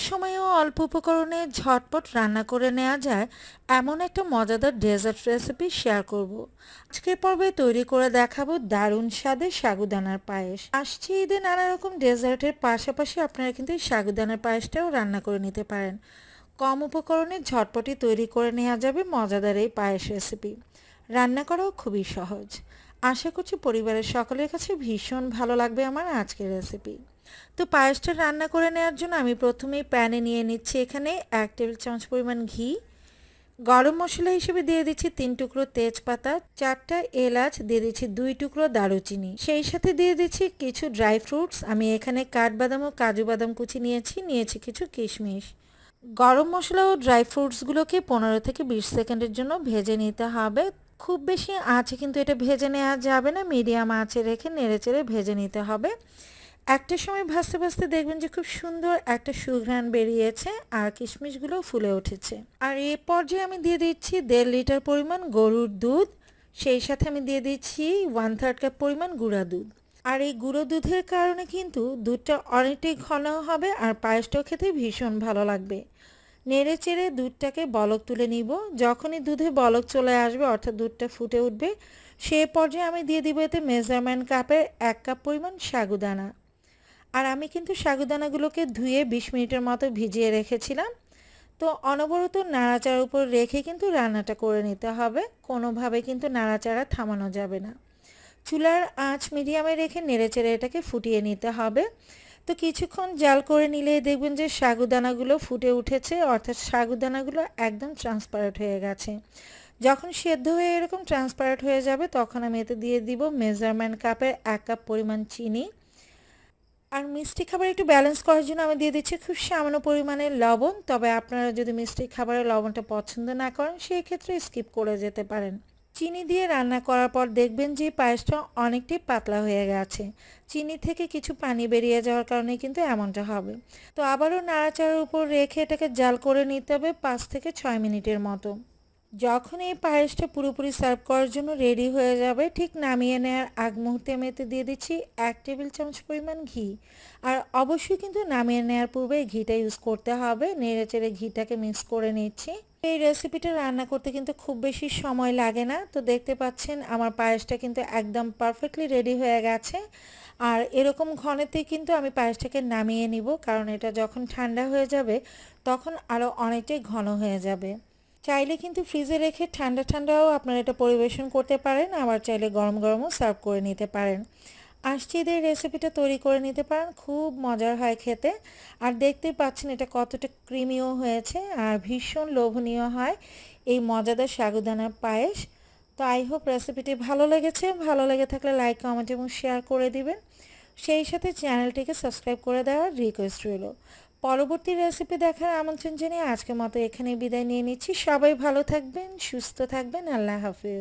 সময়ে ও অল্প উপকরণে ঝটপট রান্না করে নেওয়া যায় এমন একটা মজাদার ডেজার্ট রেসিপি শেয়ার করব। আজকের পর্বে তৈরি করে দেখাবো দারুণ স্বাদের সাগুদানার পায়েস। আসছে ঈদে নানা রকম ডেজার্টের পাশাপাশি আপনারা কিন্তু এই সাগুদানার পায়েসটাও রান্না করে নিতে পারেন। কম উপকরণে ঝটপটই তৈরি করে নেওয়া যাবে মজাদার এই পায়েস রেসিপি। রান্না করাও খুবই সহজ। আশা করছি পরিবারের সকলের কাছে ভীষণ ভালো লাগবে আমার আজকের রেসিপি। তো পায়েসটা রান্না করে নেওয়ার জন্য আমি প্রথমেই প্যানে নিয়ে নিচ্ছি এখানে 1 টেবিল চামচ পরিমাণ ঘি। গরম মশলা হিসেবে দিয়ে দিচ্ছি 3 টুকরো তেজপাতা, 4টা এলাচ, দিয়ে দিচ্ছি 2 টুকরো দারুচিনি, সেই সাথে দিয়ে দিচ্ছি কিছু ড্রাই ফ্রুটস। আমি এখানে কাঠবাদাম ও কাজু বাদাম কুচি নিয়েছি কিছু কিশমিশ। গরম মশলা ও ড্রাই ফ্রুটসগুলোকে 15 থেকে 20 সেকেন্ডের জন্য ভেজে নিতে হবে। খুব বেশি আঁচে কিন্তু এটা ভেজে নেওয়া যাবে না, মিডিয়াম আঁচে রেখে নেড়েচেড়ে ভেজে নিতে হবে। একটা সময় ভাজতে ভাজতে দেখবেন যে খুব সুন্দর একটা সুঘ্রাণ বেরিয়েছে আর কিশমিশগুলো ফুলে উঠেছে। আর এই পর্যায়ে আমি দিয়ে দিচ্ছি 1.5 লিটার পরিমাণ গরুর দুধ, সেই সাথে আমি দিয়ে দিচ্ছি 1/3 কাপ পরিমাণ গুঁড়া দুধ। আর এই গুঁড়ো দুধের কারণে কিন্তু দুধটা অনেকটাই ঘন হবে আর পায়েসটাও খেতে ভীষণ ভালো লাগবে। নেড়ে চেড়ে দুধটাকে বলক তুলে নিব। যখনই দুধে বলক চলে আসবে অর্থাৎ দুধটা ফুটে উঠবে, সেই পর্যায়ে আমি দিয়ে দিব এতে মেজারমেন্ট কাপের 1 কাপ পরিমাণ সাগুদানা। আর আমি কিন্তু সাগুদানাগুলোকে ধুয়ে 20 মিনিটের মতো ভিজিয়ে রেখেছিলাম। তো অনবরত নাড়াচাড়ার উপর রেখে কিন্তু রান্নাটা করে নিতে হবে, কোনোভাবে কিন্তু নাড়াচাড়া থামানো যাবে না। চুলার আঁচ মিডিয়ামে রেখে নেড়েচেড়ে এটাকে ফুটিয়ে নিতে হবে। তো কিছুক্ষণ জাল করে নিলেই দেখবেন যে সাগুদানাগুলো ফুটে উঠেছে, অর্থাৎ সাগুদানাগুলো একদম ট্রান্সপারেন্ট হয়ে গেছে। যখন সেদ্ধ হয়ে এরকম ট্রান্সপারেন্ট হয়ে যাবে তখন আমি এতে দিয়ে দিব মেজারমেন্ট কাপের 1 কাপ পরিমাণ চিনি। আর মিষ্টি খাবার একটু ব্যালেন্স করার জন্য আমি দিয়ে দিচ্ছি খুব সামান্য পরিমাণে লবণ। তবে আপনারা যদি মিষ্টি খাবারের লবণটা পছন্দ না করেন সেই ক্ষেত্রে স্কিপ করে যেতে পারেন। চিনি দিয়ে রান্না করার পর দেখবেন যে পায়েসটা অনেকটাই পাতলা হয়ে গেছে। চিনি থেকে কিছু পানি বেরিয়ে যাওয়ার কারণে কিন্তু এমনটা হবে। তো আবারও নাড়াচাড়ার উপর রেখে এটাকে জাল করে নিতে হবে 5 থেকে 6 মিনিটের মতো। যখন এই পায়েসটা পুরোপুরি সার্ভ করার জন্য রেডি হয়ে যাবে, ঠিক নামিয়ে নেওয়ার আগ মুহূর্তে আমি এতে দিয়ে দিচ্ছি 1 টেবিল চামচ পরিমাণ ঘি। আর অবশ্যই কিন্তু নামিয়ে নেওয়ার পূর্বে ঘিটা ইউজ করতে হবে। নেড়েচেড়ে ঘিটাকে মিক্স করে নিচ্ছি। এই রেসিপিটা রান্না করতে কিন্তু খুব বেশি সময় লাগে না। তো দেখতে পাচ্ছেন আমার পায়েসটা কিন্তু একদম পারফেক্টলি রেডি হয়ে গেছে। আর এরকম ঘনতেই কিন্তু আমি পায়েসটাকে নামিয়ে নিব, কারণ এটা যখন ঠান্ডা হয়ে যাবে তখন আরও অনেকটাই ঘন হয়ে যাবে। চাইলে কিন্তু ফ্রিজে রেখে ঠান্ডা ঠান্ডাও আপনারা এটা পরিবেশন করতে পারেন, আবার চাইলে গরম গরমও সার্ভ করে নিতে পারেন। আসছে ঈদের রেসিপিটা তৈরি করে নিতে পারেন, খুব মজার হয় খেতে। আর দেখতেই পাচ্ছেন এটা কতটা ক্রিমিও হয়েছে আর ভীষণ লোভনীয় হয় এই মজাদার সাগুদানার পায়েস। তো আই হোপ রেসিপিটি ভালো লেগেছে। ভালো লেগে থাকলে লাইক, কমেন্ট এবং শেয়ার করে দিবেন। সেই সাথে চ্যানেলটিকে সাবস্ক্রাইব করে দেওয়ার রিকোয়েস্ট রইল। পরবর্তী রেসিপি দেখার আমন্ত্রণ জানিয়ে আজকের মতো এখানেই বিদায় নিয়ে নিচ্ছি। সবাই ভালো থাকবেন, সুস্থ থাকবেন। আল্লাহ হাফেজ।